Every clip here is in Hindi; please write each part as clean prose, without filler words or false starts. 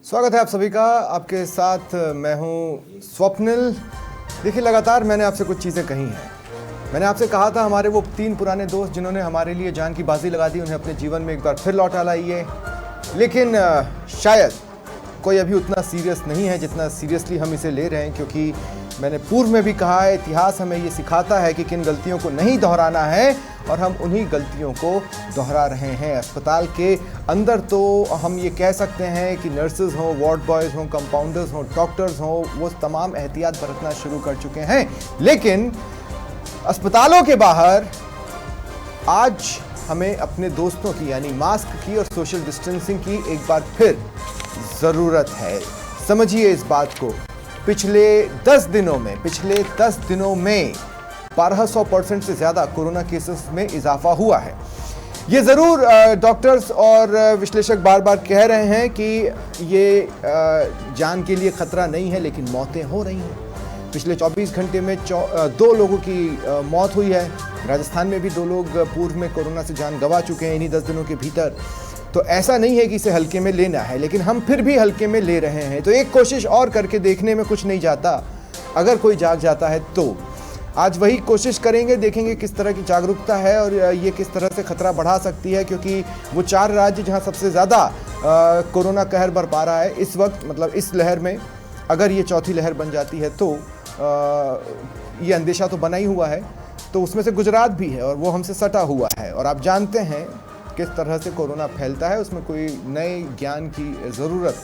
स्वागत है आप सभी का। आपके साथ मैं हूं स्वप्निल। देखिए, लगातार मैंने आपसे कुछ चीज़ें कही हैं। मैंने आपसे कहा था हमारे वो 3 पुराने दोस्त जिन्होंने हमारे लिए जान की बाजी लगा दी, उन्हें अपने जीवन में एक बार फिर लौटा लाइए। लेकिन शायद कोई अभी उतना सीरियस नहीं है जितना सीरियसली हम इसे ले रहे हैं, क्योंकि मैंने पूर्व में भी कहा है, इतिहास हमें ये सिखाता है कि किन गलतियों को नहीं दोहराना है, और हम उन्हीं गलतियों को दोहरा रहे हैं। अस्पताल के अंदर तो हम ये कह सकते हैं कि नर्सेज हों, वार्ड बॉयज़ हों, कंपाउंडर्स हों, डॉक्टर्स हों, वो तमाम एहतियात बरतना शुरू कर चुके हैं। लेकिन अस्पतालों के बाहर आज हमें अपने दोस्तों की, यानी मास्क की और सोशल डिस्टेंसिंग की एक बार फिर ज़रूरत है। समझिए इस बात को। पिछले 10 दिनों में 1200% से ज़्यादा कोरोना केसेस में इजाफा हुआ है। ये ज़रूर डॉक्टर्स और विश्लेषक बार बार कह रहे हैं कि ये जान के लिए ख़तरा नहीं है, लेकिन मौतें हो रही हैं। पिछले 24 घंटे में 2 लोगों की मौत हुई है। राजस्थान में भी 2 लोग पूर्व में कोरोना से जान गंवा चुके हैं इन्हीं 10 दिनों के भीतर। तो ऐसा नहीं है कि इसे हल्के में लेना है, लेकिन हम फिर भी हल्के में ले रहे हैं। तो एक कोशिश और करके देखने में कुछ नहीं जाता। अगर कोई जाग जाता है तो आज वही कोशिश करेंगे, देखेंगे किस तरह की जागरूकता है और ये किस तरह से खतरा बढ़ा सकती है। क्योंकि वो 4 राज्य जहां सबसे ज़्यादा कोरोना कहर बरपा रहा है इस वक्त, मतलब इस लहर में, अगर ये चौथी लहर बन जाती है तो ये अंदेशा तो बना ही हुआ है। तो उसमें से गुजरात भी है और वो हमसे सटा हुआ है। और आप जानते हैं किस तरह से कोरोना फैलता है, उसमें कोई नए ज्ञान की ज़रूरत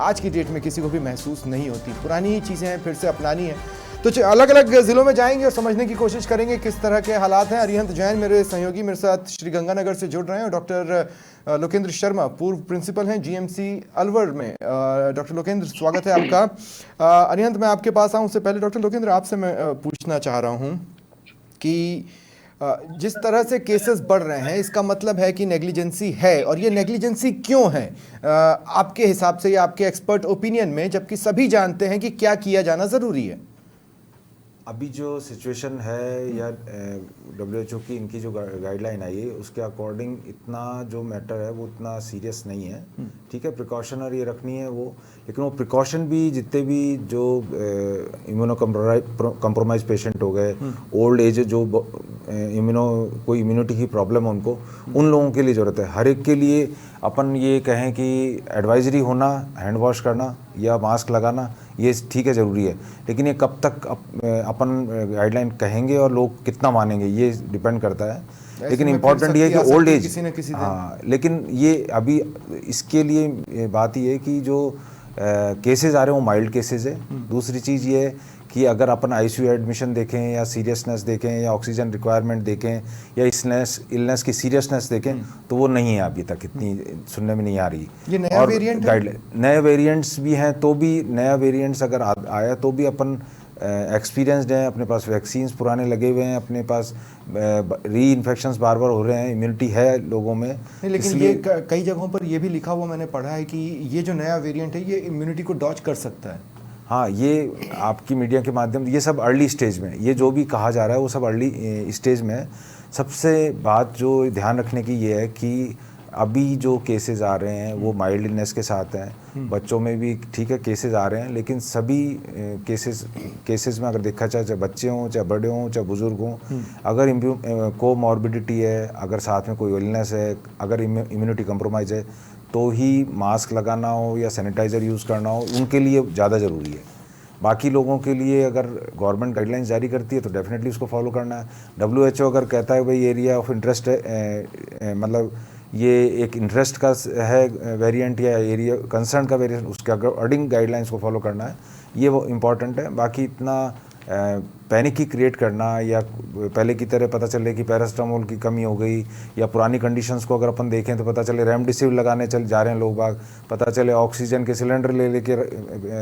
आज की डेट में किसी को भी महसूस नहीं होती। पुरानी ही चीज़ें हैं, फिर से अपनानी है। तो अलग अलग ज़िलों में जाएंगे और समझने की कोशिश करेंगे किस तरह के हालात हैं। अरिहंत जैन मेरे सहयोगी मेरे साथ श्रीगंगानगर से जुड़ रहे हैं, और डॉक्टर लोकेंद्र शर्मा पूर्व प्रिंसिपल हैं जीएमसी अलवर में। डॉक्टर लोकेंद्र, स्वागत है आपका। अरिहंत, मैं आपके पास आऊँ उससे पहले डॉक्टर लोकेंद्र आपसे मैं पूछना चाह रहा हूँ कि जिस तरह से केसेस बढ़ रहे हैं, इसका मतलब है कि नेग्लिजेंसी है, और ये नेग्लिजेंसी क्यों है आपके हिसाब से या आपके एक्सपर्ट ओपिनियन में, जबकि सभी जानते हैं कि क्या किया जाना ज़रूरी है? अभी जो सिचुएशन है या WHO की इनकी जो गाइडलाइन आई है उसके अकॉर्डिंग इतना जो मैटर है वो इतना सीरियस नहीं है। ठीक है, प्रिकॉशनरी ये रखनी है वो, लेकिन वो प्रिकॉशन भी जितने भी जो इम्यूनो कम्प्रोमाइज पेशेंट हो गए, ओल्ड एज जो कोई इम्यूनिटी की प्रॉब्लम है उनको, उन लोगों के लिए ज़रूरत है। हर एक के लिए अपन ये कहें कि एडवाइजरी होना, हैंड वॉश करना या मास्क लगाना, ये ठीक है, ज़रूरी है। लेकिन ये कब तक अपन गाइडलाइन कहेंगे और लोग कितना मानेंगे, ये डिपेंड करता है। लेकिन इम्पॉर्टेंट ये है कि ओल्ड एज, हाँ, लेकिन ये अभी इसके लिए बात ये है कि जो केसेस आ रहे हैं वो माइल्ड केसेस है। दूसरी चीज़ ये है कि अगर अपन आईसीयू एडमिशन देखें या सीरियसनेस देखें या ऑक्सीजन रिक्वायरमेंट देखें या इलनेस की सीरियसनेस देखें, तो वो नहीं है अभी तक, इतनी सुनने में नहीं आ रही। ये नया वेरिएंट गाइडलाइन, नए वेरिएंट्स भी हैं, तो भी नया वेरिएंट्स अगर आया तो भी अपन एक्सपीरियंसड हैं, अपने पास वैक्सीन्स पुराने लगे हुए हैं, अपने पास री इन्फेक्शंस बार बार हो रहे हैं, इम्यूनिटी है लोगों में। लेकिन ये कई जगहों पर ये भी लिखा हुआ मैंने पढ़ा है कि ये जो नया वेरिएंट है ये इम्यूनिटी को डॉज कर सकता है। हाँ, ये आपकी मीडिया के माध्यम, ये सब अर्ली स्टेज में, ये जो भी कहा जा रहा है वो सब अर्ली स्टेज में है। सबसे बात जो ध्यान रखने की ये है कि अभी जो केसेस आ रहे हैं वो माइल्ड इलनेस के साथ हैं। बच्चों में भी ठीक है केसेस आ रहे हैं, लेकिन सभी केसेस में अगर देखा चाहे बच्चे हों, चाहे बड़े हों, चाहे बुजुर्ग हों, अगर कोमॉर्बिडिटी है, अगर साथ में कोई इलनेस है, अगर इम्यूनिटी कंप्रोमाइज़ है, तो ही मास्क लगाना हो या सैनिटाइज़र यूज़ करना हो, उनके लिए ज़्यादा ज़रूरी है। बाकी लोगों के लिए अगर गवर्नमेंट गाइडलाइंस जारी करती है तो डेफिनेटली उसको फॉलो करना है। WHO अगर कहता है भाई एरिया ऑफ इंटरेस्ट है, मतलब ये एक इंटरेस्ट का है वेरिएंट या एरिया कंसर्न का वेरिएंट, उसके अकॉर्डिंग गाइडलाइंस को फॉलो करना है, ये वो इम्पॉर्टेंट है। बाकी इतना पैनिक ही क्रिएट करना या पहले की तरह पता चले कि पैरास्टामोल की कमी हो गई, या पुरानी कंडीशंस को अगर अपन देखें तो पता चले रेमडेसिविर लगाने चल जा रहे हैं लोग बाग, पता चले ऑक्सीजन के सिलेंडर ले लेके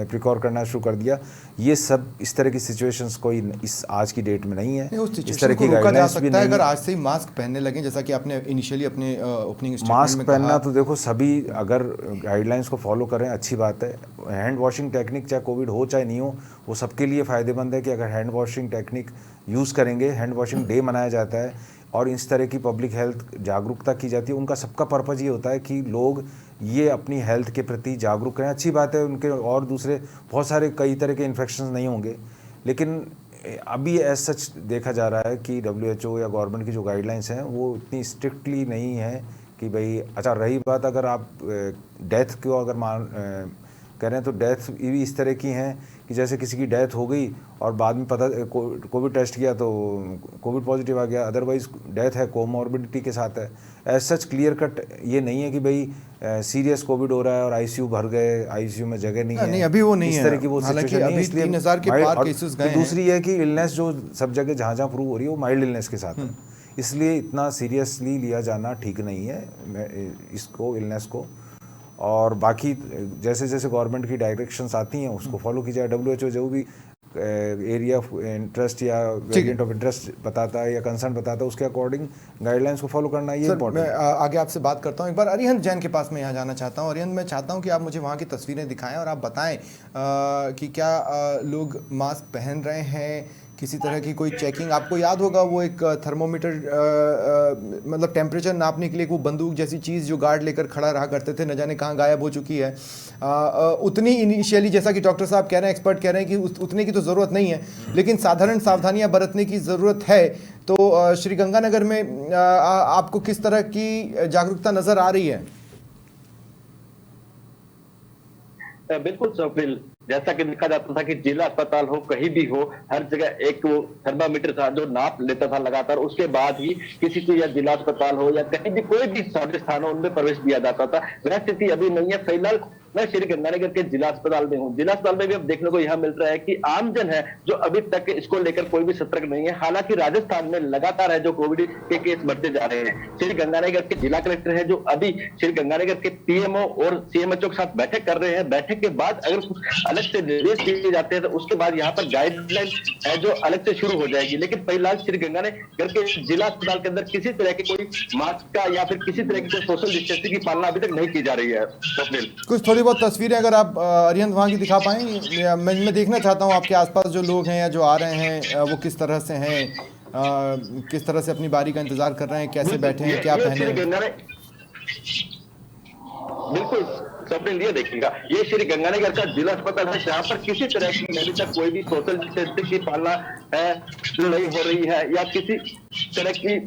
प्रिकॉर करना शुरू कर दिया, ये सब इस तरह की सिचुएशंस कोई इस आज की डेट में नहीं है। इस तरह की गाइडलाइंस भी नहीं है। अगर आज से ही मास्क पहनने लगे, जैसा कि आपने इनिशियली अपने ओपनिंग स्टेटमेंट में मास्क पहनना, तो देखो सभी अगर गाइडलाइंस को फॉलो करें अच्छी बात है। हैंड वॉशिंग टेक्निक चाहे कोविड हो चाहे नहीं हो, वो सबके लिए फ़ायदेमंद है कि अगर हैंड वॉशिंग टेक्निक यूज़ करेंगे। हैंड वॉशिंग डे मनाया जाता है और इस तरह की पब्लिक हेल्थ जागरूकता की जाती है, उनका सबका पर्पज़ ये होता है कि लोग ये अपनी हेल्थ के प्रति जागरूक रहें। अच्छी बात है, उनके और दूसरे बहुत सारे कई तरह के इन्फेक्शन नहीं होंगे, लेकिन अभी एज सच देखा जा रहा है कि WHO या गवर्नमेंट की जो गाइडलाइंस हैं वो इतनी स्ट्रिक्टली नहीं है कि भाई। अच्छा, रही बात अगर आप डेथ को अगर कह रहे हैं तो डेथ भी इस तरह की हैं कि जैसे किसी की डेथ हो गई और बाद में पता कोविड टेस्ट किया तो कोविड पॉजिटिव आ गया, अदरवाइज डेथ है कोमॉर्बिडिटी के साथ है। एज सच क्लियर कट ये नहीं है कि भाई सीरियस कोविड हो रहा है और आईसीयू भर गए, आईसीयू में जगह नहीं है। नहीं, अभी वो नहीं है, इस तरह की वो सिचुएशन नहीं है, इसलिए 3000 के पार केसेस गए हैं। दूसरी है कि इलनेस जो सब जगह जहाँ जहाँ प्रूव हो रही है वो माइल्ड इलनेस के साथ है, इसलिए इतना सीरियसली लिया जाना ठीक नहीं है इसको, इलनेस को। और बाकी जैसे जैसे गवर्नमेंट की डायरेक्शंस आती हैं उसको फॉलो की जाए। WHO जो भी एरिया ऑफ इंटरेस्ट या वेरिएंट ऑफ इंटरेस्ट बताता है या कंसर्न बताता है, उसके अकॉर्डिंग गाइडलाइंस को फॉलो करना ये इंपॉर्टेंट है। मैं आगे आपसे बात करता हूँ, एक बार अरिहंत जैन के पास मैं यहाँ जाना चाहता हूँ। अरिहंत, मैं चाहता हूँ कि आप मुझे वहाँ की तस्वीरें दिखाएं और आप बताएं कि क्या लोग मास्क पहन रहे हैं, किसी तरह की कोई चेकिंग। आपको याद होगा वो एक थर्मोमीटर, मतलब टेम्परेचर नापने के लिए वो बंदूक जैसी चीज़ जो गार्ड लेकर खड़ा रहा करते थे, न जाने कहाँ गायब हो चुकी है। उतनी इनिशियली, जैसा कि डॉक्टर साहब कह रहे हैं, एक्सपर्ट कह रहे हैं कि उतने की तो ज़रूरत नहीं है, लेकिन साधारण सावधानियां बरतने की ज़रूरत है। तो श्री गंगानगर में आपको किस तरह की जागरूकता नज़र आ रही है? बिल्कुल स्वप्निल, जैसा कि देखा जाता था कि जिला अस्पताल हो कहीं भी हो, हर जगह एक वो थर्मामीटर था जो नाप लेता था लगातार, उसके बाद ही किसी को या जिला अस्पताल हो या कहीं भी कोई भी सार्वजनिक स्थान हो उनमें प्रवेश दिया जाता था। वह स्थिति अभी नहीं है। फिलहाल मैं श्री गंगानगर के जिला अस्पताल में हूँ। जिला अस्पताल में भी अब देखने को यह मिल रहा है कि आमजन है जो अभी तक इसको लेकर कोई भी सतर्क नहीं है। हालांकि राजस्थान में लगातार है जो कोविड के केस बढ़ते जा रहे हैं। श्री गंगानगर के जिला कलेक्टर है जो अभी श्री गंगानगर के PMO और CMHO के साथ बैठक कर रहे हैं। बैठक के बाद अगर कुछ अलग से निर्देश दिए जाते हैं तो उसके बाद यहाँ पर गाइडलाइन है जो अलग से शुरू हो जाएगी। लेकिन फिलहाल श्री गंगानगर के जिला अस्पताल के अंदर किसी तरह की कोई मास्क का या फिर किसी तरह की कोई सोशल डिस्टेंसिंग की पालना अभी तक नहीं की जा रही है। कुछ थोड़ी बहुत तस्वीरें अगर आप अरिहंत वहाँ की दिखा पाएं, मैं देखना चाहता हूँ आपके आसपास जो लोग हैं या जो आ रहे हैं वो किस तरह से हैं, किस तरह से अपनी बारी का इंतजार कर रहे हैं, कैसे बैठे हैं, क्या पहने हैं। बिल्कुल स्वप्निल, ये देखिएगा, ये श्री गंगानगर का जिला अस्पताल है जहाँ पर किसी तरह की अभी तक कोई भी सोशल डिस्टेंसिंग की पालना है जो नहीं हो रही है, या किसी तरह की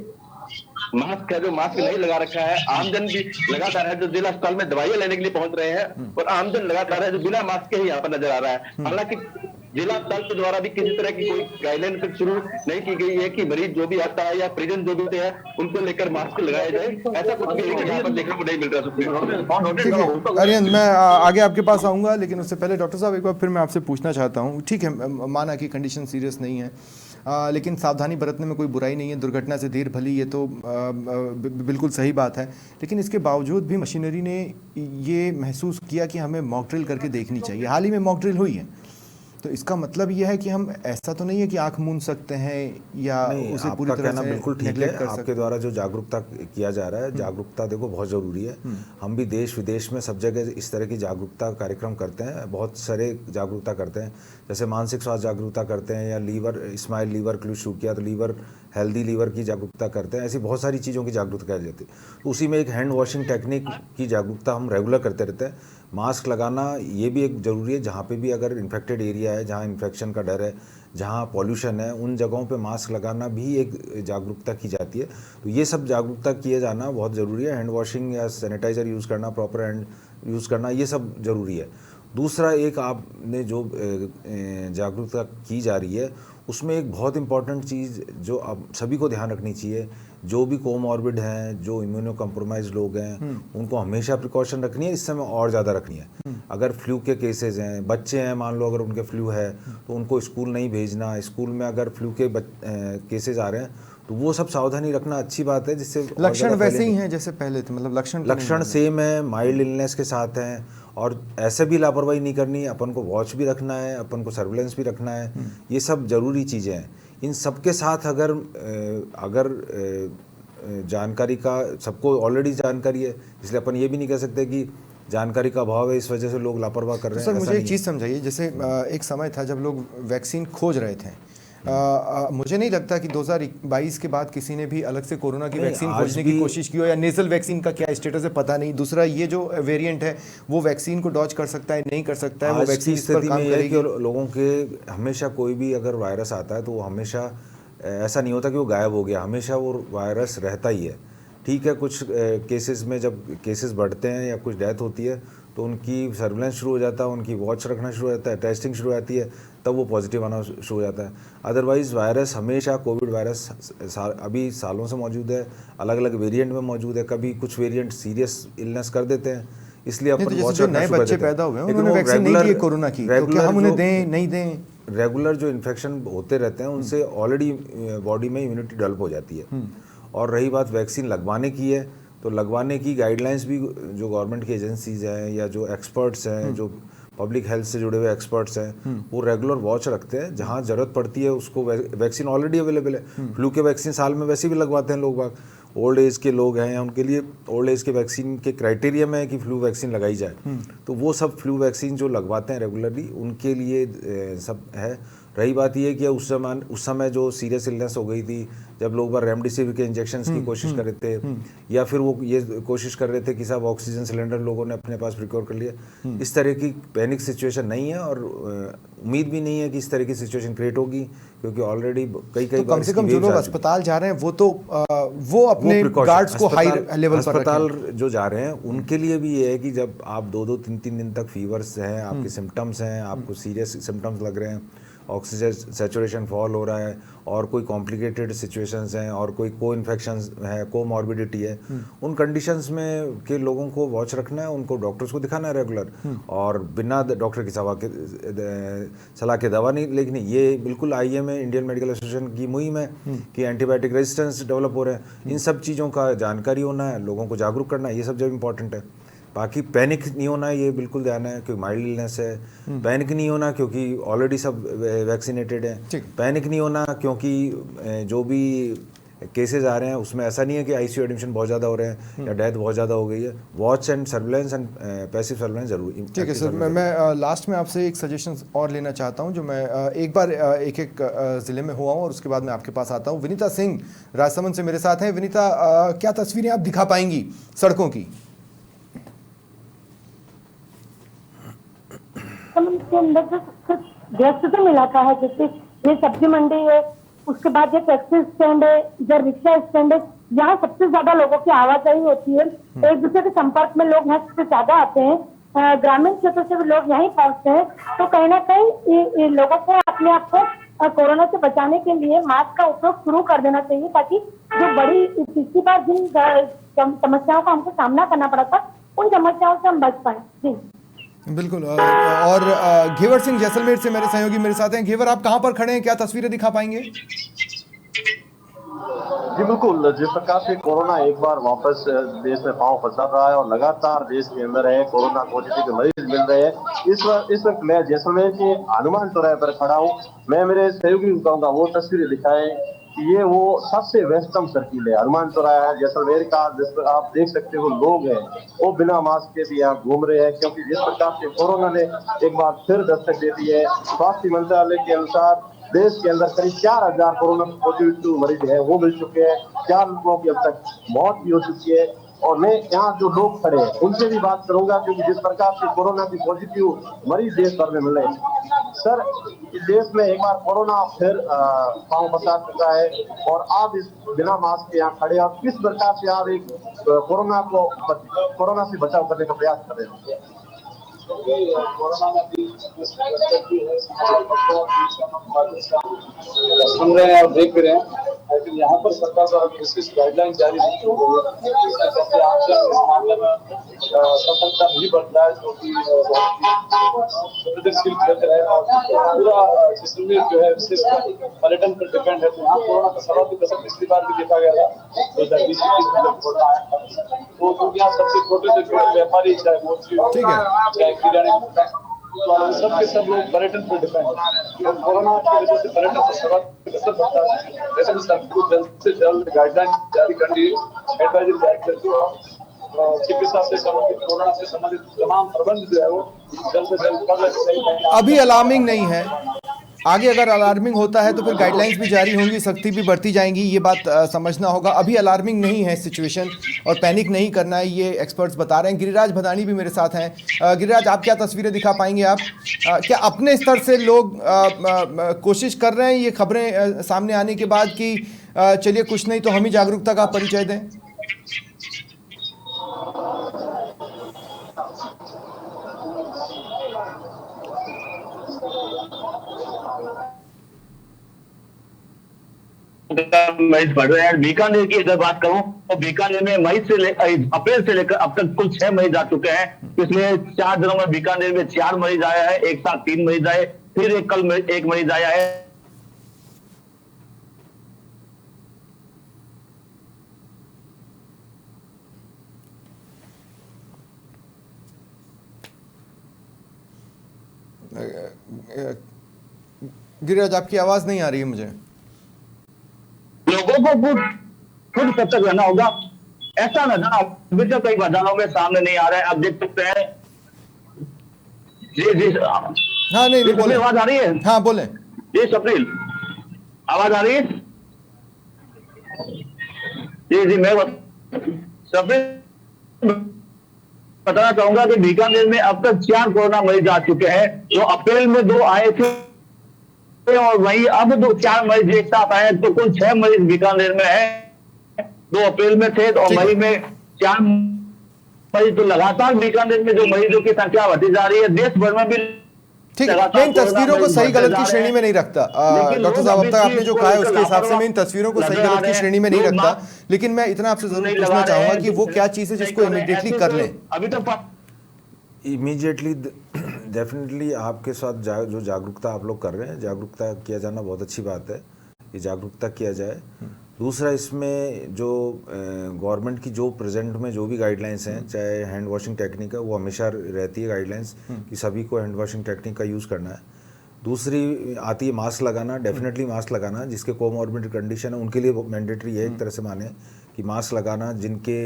मास्क है जो मास्क नहीं लगा रखा है। आमजन भी लगातार है जो जिला अस्पताल में दवाइयां लेने के लिए पहुंच रहे हैं और आमजन लगातार है जो बिना मास्क के ही यहाँ पर नजर आ रहा है। हालांकि जिला अस्पताल के द्वारा भी किसी तरह की कोई गाइडलाइन शुरू नहीं की गई है कि मरीज जो भी आता है या पेशेंट जो भी होते हैं उनको लेकर मास्क लगाया जाए, ऐसा कुछ भी यहाँ पर देखने को नहीं मिल रहा। अरिहंत, मैं आगे आपके पास आऊंगा, लेकिन उससे पहले डॉक्टर साहब एक बार फिर मैं आपसे पूछना चाहता हूँ। ठीक है, माना कि कंडीशन सीरियस नहीं है, लेकिन सावधानी बरतने में कोई बुराई नहीं है। दुर्घटना से देर भली, ये तो बिल्कुल सही बात है, लेकिन इसके बावजूद भी मशीनरी ने ये महसूस किया कि हमें मॉक ड्रिल करके देखनी चाहिए। हाल ही में मॉक ड्रिल हुई है, तो इसका मतलब यह है कि हम, ऐसा तो नहीं है कि आंख मूंद सकते हैं या उसे पूरी तरह से बिल्कुल ठीक है। आपके द्वारा जो जागरूकता किया जा रहा है, जागरूकता देखो बहुत ज़रूरी है। हम भी देश विदेश में सब जगह इस तरह की जागरूकता कार्यक्रम करते हैं, बहुत सारे जागरूकता करते हैं। जैसे मानसिक स्वास्थ्य जागरूकता करते हैं, या लीवर स्माइल लीवर क्लू शुरू किया तो लीवर हेल्दी लीवर की जागरूकता करते हैं। ऐसी बहुत सारी चीज़ों की जागरूकता की जाती है। तो उसी में एक हैंड वॉशिंग टेक्निक की जागरूकता हम रेगुलर करते रहते हैं। मास्क लगाना ये भी एक ज़रूरी है, जहाँ पे भी अगर इन्फेक्टेड एरिया है, जहाँ इन्फेक्शन का डर है, जहाँ पॉल्यूशन है, उन जगहों पे मास्क लगाना भी एक जागरूकता की जाती है। तो ये सब जागरूकता किए जाना बहुत ज़रूरी है। हैंड वॉशिंग या सैनिटाइज़र यूज़ करना, प्रॉपर हैंड यूज़ करना, ये सब ज़रूरी है। दूसरा, एक आपने जो जागरूकता की जा रही है उसमें एक बहुत इंपॉर्टेंट चीज़ जो अब सभी को ध्यान रखनी चाहिए, जो भी कोमॉर्बिड हैं, जो इम्यूनो कम्प्रोमाइज लोग हैं, उनको हमेशा प्रिकॉशन रखनी है। इस समय और ज़्यादा रखनी है। अगर फ्लू के केसेस हैं, बच्चे हैं, मान लो अगर उनके फ्लू है तो उनको स्कूल नहीं भेजना। स्कूल में अगर फ्लू के केसेस आ रहे हैं तो वो सब सावधानी रखना अच्छी बात है, जिससे लक्षण वैसे ही हैं जैसे पहले थे, मतलब लक्षण सेम है, माइल्ड इलनेस के साथ हैं। और ऐसे भी लापरवाही नहीं करनी, अपन को वॉच भी रखना है, अपन को सर्विलेंस भी रखना है। ये सब ज़रूरी चीज़ें हैं। इन सब के साथ अगर जानकारी का सबको ऑलरेडी जानकारी है, इसलिए अपन ये भी नहीं कह सकते कि जानकारी का अभाव है इस वजह से लोग लापरवाह कर रहे हैं। सर, मुझे एक चीज़ समझाइए, जैसे एक समय था जब लोग वैक्सीन खोज रहे थे, मुझे नहीं लगता कि 2022 के बाद किसी ने भी अलग से कोरोना की नहीं, वैक्सीन आज खोजने की भी- कोशिश की हो, या नेजल वैक्सीन का क्या स्टेटस है पता नहीं। दूसरा, ये जो वेरिएंट है वो वैक्सीन को डॉज कर सकता है, नहीं कर सकता है, वो आज की वैक्सीन इस पर स्थिति काम में यह है करेगी। कि लोगों के हमेशा कोई भी अगर वायरस आता है तो वो हमेशा ऐसा नहीं होता कि वो गायब हो गया, हमेशा वो वायरस रहता ही है। ठीक है, कुछ केसेस में जब केसेस बढ़ते हैं या कुछ डेथ होती है तो उनकी सर्विलेंस शुरू हो जाता है, उनकी वॉच रखना शुरू हो जाता है, टेस्टिंग शुरू हो जाती है, तब वो पॉजिटिव आना शुरू हो जाता है। अदरवाइज़ वायरस हमेशा, कोविड वायरस अभी सालों से मौजूद है, अलग अलग वेरिएंट में मौजूद है। कभी कुछ वेरिएंट सीरियस इलनेस कर देते हैं, इसलिए नहीं, तो अपन जैसे वॉच जो रखना नए शुरू कर बच्चे देते हैं। पैदा हुए हैं लेकिन उन्होंने वो वैक्सीन नहीं ली है कोरोना की, तो क्या हम उन्हें दें, नहीं दें? रेगुलर जो इन्फेक्शन होते रहते हैं उनसे ऑलरेडी बॉडी में इम्यूनिटी डेवलप हो जाती है। और रही बात वैक्सीन लगवाने की है, तो लगवाने की गाइडलाइंस भी जो गवर्नमेंट की एजेंसीज हैं या जो एक्सपर्ट्स हैं, जो पब्लिक हेल्थ से जुड़े हुए एक्सपर्ट्स हैं, वो रेगुलर वॉच रखते हैं। जहाँ ज़रूरत पड़ती है उसको वैक्सीन ऑलरेडी अवेलेबल है। फ्लू के वैक्सीन साल में वैसे भी लगवाते हैं लोग बाग। ओल्ड एज के लोग हैं या उनके लिए ओल्ड एज के वैक्सीन के क्राइटेरिया में है कि फ्लू वैक्सीन लगाई जाए, तो वो सब फ्लू वैक्सीन जो लगवाते हैं रेगुलरली उनके लिए सब है। रही बात ये कि उस समय जो सीरियस इलनेस हो गई थी, जब लोग बार रेमडेसिविर के इंजेक्शंस की कोशिश कर रहे थे, या फिर वो ये कोशिश कर रहे थे कि साहब ऑक्सीजन सिलेंडर लोगों ने अपने पास प्रिक्योर कर लिया, इस तरह की पैनिक सिचुएशन नहीं है और उम्मीद भी नहीं है कि इस तरह की सिचुएशन क्रिएट होगी, क्योंकि ऑलरेडी कई तो कम से कम जो लोग अस्पताल जा रहे हैं वो अपने गार्ड्स को हाई लेवल पर अस्पताल जो जा रहे हैं उनके लिए भी ये है कि जब आप 2-3 दिन तक फीवर्स हैं, आपके सिम्टम्स हैं, आपको सीरियस सिम्टम्स लग रहे हैं, ऑक्सीजन सैचुरेशन फॉल हो रहा है और कोई कॉम्प्लिकेटेड सिचुएशंस हैं और कोई को इन्फेक्शंस है, को मॉर्बिडिटी है, उन कंडीशंस में के लोगों को वॉच रखना है, उनको डॉक्टर्स को दिखाना है रेगुलर, और बिना डॉक्टर की सलाह के दवा नहीं लेकिन ये बिल्कुल IMA इंडियन मेडिकल एसोसिएशन की मुहिम है कि एंटीबायोटिक रेजिस्टेंस डेवलप हो रहे हैं। इन सब चीज़ों का जानकारी होना है, लोगों को जागरूक करना है, ये सब जब इम्पॉर्टेंट है। बाकी पैनिक नहीं होना है, ये बिल्कुल ध्यान है, क्योंकि माइल्ड इलनेस है। पैनिक नहीं होना क्योंकि ऑलरेडी सब वैक्सीनेटेड है। पैनिक नहीं होना क्योंकि जो भी केसेस आ रहे हैं उसमें ऐसा नहीं है कि ICU एडमिशन बहुत ज़्यादा हो रहे हैं या डेथ बहुत ज़्यादा हो गई है। Watch and surveillance and passive surveillance जरूरी। ठीक है सर, मैं लास्ट में आपसे एक सजेशन और लेना चाहता हूं, जो मैं एक बार एक ज़िले में हुआ हूं और उसके बाद मैं आपके पास आता हूं। विनीता सिंह राजसमंद से मेरे साथ हैं। विनीता, क्या तस्वीरें आप दिखा पाएंगी सड़कों की? के अंदर जो व्यस्तता इलाका है, जैसे ये सब्जी मंडी है, उसके बाद ये टैक्सी स्टैंड है, इधर रिक्शा स्टैंड है, यहाँ सबसे ज्यादा लोगों की आवाजाही होती है। एक दूसरे के संपर्क में लोग यहाँ सबसे ज्यादा आते हैं। ग्रामीण क्षेत्र से भी लोग यहीं पहुंचते हैं, तो कहीं ना कहीं लोगों को अपने आप को कोरोना से बचाने के लिए मास्क का उपयोग शुरू कर देना चाहिए, ताकि जो बड़ी पिछली बार जिन समस्याओं का हमको सामना करना पड़ा था उन समस्याओं से हम बच पाए। जी बिल्कुल। और घेवर सिंह जैसलमेर से मेरे सहयोगी मेरे साथ हैं। घेवर, आप कहां पर खड़े हैं, क्या तस्वीरें दिखा पाएंगे? जी बिल्कुल, जिस प्रकार से कोरोना एक बार वापस देश में पांव पसार रहा है और लगातार देश के अंदर है कोरोना पॉजिटिव के मरीज मिल रहे हैं, इस वक्त मैं जैसलमेर के हनुमान चौराहे पर खड़ा हूँ। मैं मेरे सहयोगी को कहूँगा वो तस्वीरें दिखाएं कि ये वो सबसे वेस्टर्न सर्किल है, हनुमान चौराहा है जैसलमेर का, जिस पर आप देख सकते हो लोग हैं वो बिना मास्क के भी यहाँ घूम रहे हैं, क्योंकि जिस प्रकार से कोरोना ने एक बार फिर दस्तक दे दी है। स्वास्थ्य मंत्रालय के अनुसार देश के अंदर करीब 4000 कोरोना पॉजिटिव मरीज हैं, वो मिल चुके हैं। 4 लोगों की अब तक मौत भी हो चुकी है। और मैं यहाँ जो लोग खड़े हैं उनसे भी बात करूंगा, क्योंकि जिस प्रकार से कोरोना की पॉजिटिव मरीज देश भर में मिल रहे हैं। सर, इस देश में एक बार कोरोना फिर पांव पसार चुका है और आप इस बिना मास्क के यहाँ खड़े, और किस प्रकार से आप एक कोरोना से बचाव करने का प्रयास कर रहे हैं? कोरोना सुन रहे हैं और देख रहे हैं, लेकिन यहाँ पर सरकार द्वारा विशेष गाइडलाइन जारी नहीं की गई है। आप जब इस मामले में सफलता नहीं बढ़ रहा है, जो कि संवेदनशील क्षेत्र है और पूरा जैसलमेर जो है विशेष पर्यटन पर डिपेंड है, तो यहाँ कोरोना का सर्वाधिक असर पिछली बार भी देखा गया था 2020 में कोरोना आया था। तो दुनिया सबसे छोटे से छोटे व्यापारी, चाहे मोची हो, चाहे किराने, सबके सब लोग पर्यटन पर डिपेंड है और कोरोना की वजह से पर्यटन पर सर्वाधिक असर पड़ता है। ऐसे में सरकार को जल्द से जल्द गाइडलाइन जारी करनी, एडवाइजरी जारी करके चिकित्सा से संबंधित, कोरोना से संबंधित तमाम प्रबंध जो है वो जल्द से जल्द कर लेना चाहिए। अभी अलार्मिंग नहीं है, आगे अगर अलार्मिंग होता है तो फिर गाइडलाइंस भी जारी होंगी, सख्ती भी बढ़ती जाएंगी, ये बात समझना होगा। अभी अलार्मिंग नहीं है सिचुएशन और पैनिक नहीं करना है, ये एक्सपर्ट्स बता रहे हैं। गिरिराज भदानी भी मेरे साथ हैं। गिरिराज, आप क्या तस्वीरें दिखा पाएंगे? आप क्या अपने स्तर से लोग कोशिश कर रहे हैं ये खबरें सामने आने के बाद कि चलिए कुछ नहीं तो हम ही जागरूकता का परिचय दें? मरीज बढ़ रहे हैं। बीकानेर की अगर बात करूं तो बीकानेर में अप्रैल से लेकर अब तक कुल 6 मरीज आ चुके हैं। पिछले 4 दिनों में बीकानेर में 4 मरीज आया है, एक साथ 3 मरीज आए, फिर कल एक मरीज आया है। गिरिराज, आपकी आवाज नहीं आ रही है मुझे। लोगों को खुद सतर्क रहना होगा। ऐसा नजारा अभी तक कई बाजारों में सामने नहीं आ रहा है। आप देख सकते हैं। जी हाँ, नहीं बोले। आवाज आ रही है? हाँ बोले जी स्वप्निल, आवाज आ रही है? जी मैं स्वप्निल बताना चाहूंगा कि बीकानेर में अब तक 4 कोरोना मरीज आ चुके हैं। तो अप्रैल में 2 आए थे और वहीं अब 4 मरीज एक साथ आए, तो कुल 6 मरीज बीकानेर में है। 2 अप्रैल में थे और मई में 4 मरीज। तो लगातार बीकानेर में जो मरीजों की संख्या बढ़ती जा रही है, देश भर में भी। ठीक है, मैं इन तस्वीरों को सही गलत की श्रेणी में नहीं रखता डॉक्टर साहब। अब तक आपने जो कहा है उसके हिसाब से मैं इन तस्वीरों को सही गलत की श्रेणी में नहीं रखता, लेकिन मैं इतना आपसे जरूर पूछना चाहूंगा कि वो क्या चीज है जिसको इमीडिएटली कर लें? अभी तक इमीडिएटली डेफिनेटली आपके साथ जो जागरूकता आप लोग कर रहे हैं, जागरूकता किया जाना बहुत अच्छी बात है। ये जागरूकता किया जाए। दूसरा, इसमें जो गवर्नमेंट की जो प्रेजेंट में जो भी गाइडलाइंस हैं, चाहे हैंड वॉशिंग टेक्निक है, वो हमेशा रहती है गाइडलाइंस कि सभी को हैंड वॉशिंग टेक्निक का यूज़ करना है। दूसरी आती है मास्क लगाना, डेफिनेटली मास्क लगाना। जिसके कोमॉर्बिड कंडीशन है उनके लिए मैंडेटरी है, एक तरह से माने कि मास्क लगाना। जिनके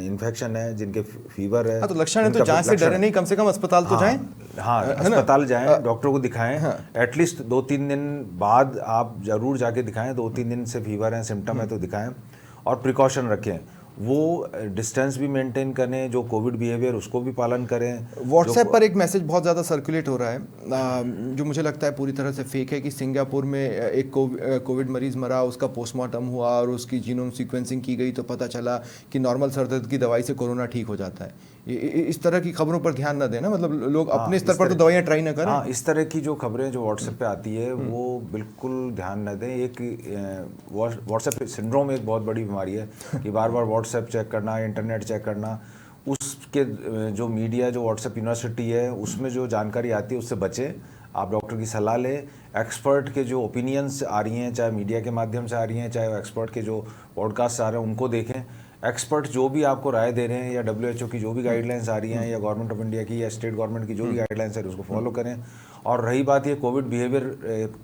इन्फेक्शन है, जिनके फीवर है, तो लक्षण है तो जांच से डरे नहीं, कम से कम अस्पताल तो जाएं। हाँ, अस्पताल जाएं, डॉक्टर को दिखाएं। एटलीस्ट 2-3 दिन बाद आप जरूर जाके दिखाएं। 2-3 दिन से फीवर है, सिम्टम है तो दिखाएं और प्रिकॉशन रखें। वो डिस्टेंस भी मेंटेन करें, जो कोविड बिहेवियर उसको भी पालन करें। व्हाट्सएप पर एक मैसेज बहुत ज़्यादा सर्कुलेट हो रहा है जो मुझे लगता है पूरी तरह से फेक है, कि सिंगापुर में एक कोविड मरीज़ मरा, उसका पोस्टमार्टम हुआ और उसकी जीनोम सीक्वेंसिंग की गई तो पता चला कि नॉर्मल सर दर्द की दवाई से कोरोना ठीक हो जाता है। इस तरह की खबरों पर ध्यान न देना, मतलब लोग अपने स्तर पर तो दवाइयाँ ट्राई ना करें। हाँ, इस तरह की जो खबरें जो व्हाट्सएप पे आती है वो बिल्कुल ध्यान न दें। एक व्हाट्सएप सिंड्रोम एक बहुत बड़ी बीमारी है कि बार बार व्हाट्सएप चेक करना, इंटरनेट चेक करना। उसके जो मीडिया, जो व्हाट्सएप यूनिवर्सिटी है, उसमें जो जानकारी आती है उससे बचें। आप डॉक्टर की सलाह लें। एक्सपर्ट के जो ओपिनियंस आ रही हैं, चाहे मीडिया के माध्यम से आ रही हैं, चाहे एक्सपर्ट के जो पॉडकास्ट आ रहे हैं उनको देखें। एक्सपर्ट जो भी आपको राय दे रहे हैं, या WHO की जो भी गाइडलाइंस आ रही हैं, या गवर्नमेंट ऑफ इंडिया की या स्टेट गवर्नमेंट की जो भी गाइडलाइंस है उसको फॉलो करें। और रही बात ये कोविड बिहेवियर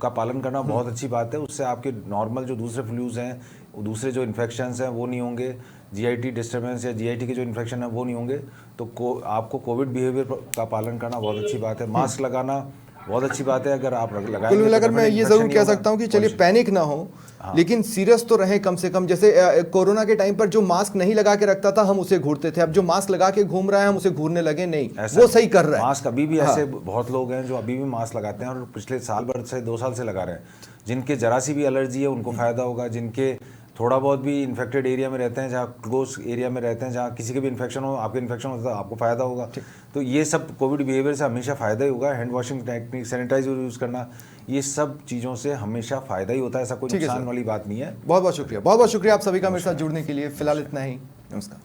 का पालन करना बहुत अच्छी बात है। उससे आपके नॉर्मल जो दूसरे फ्लूज हैं, दूसरे जो इन्फेक्शंस हैं वो नहीं होंगे। GIT डिस्टर्बेंस या GIT के जो इन्फेक्शन है वो नहीं होंगे। तो आपको कोविड बिहेवियर का पालन करना बहुत अच्छी बात है। मास्क लगाना बहुत अच्छी बात है। अगर आप लगाएंगे, कुल मिलाकर मैं ये जरूर कह सकता हूँ कि चलिए पैनिक ना हो, लेकिन सीरियस तो रहे कम से कम। जैसे कोरोना के टाइम पर जो मास्क नहीं लगा के रखता था हम उसे घूरते थे, अब जो मास्क लगा के घूम रहा है हम उसे घूरने लगे नहीं, वो सही कर रहा है। मास्क अभी भी ऐसे बहुत लोग हैं जो अभी भी मास्क लगाते हैं और पिछले साल भर से 2 साल से लगा रहे हैं। जिनके जरा सी भी एलर्जी है उनको फायदा होगा। जिनके थोड़ा बहुत भी इन्फेक्टेड एरिया में रहते हैं, जहाँ क्लोज एरिया में रहते हैं, जहाँ किसी के भी इन्फेक्शन हो, आपके इन्फेक्शन होता है, आपको फायदा होगा। तो ये सब कोविड बिहेवियर से हमेशा फ़ायदा ही होगा। Hand washing technique, sanitiser use करना, ये सब चीज़ों से हमेशा फ़ायदा ही होता है। ऐसा कोई नुकसान वाली बात नहीं है। बहुत बहुत शुक्रिया, बहुत बहुत शुक्रिया आप सभी का मेरे साथ जुड़ने के लिए। फिलहाल इतना ही, नमस्कार।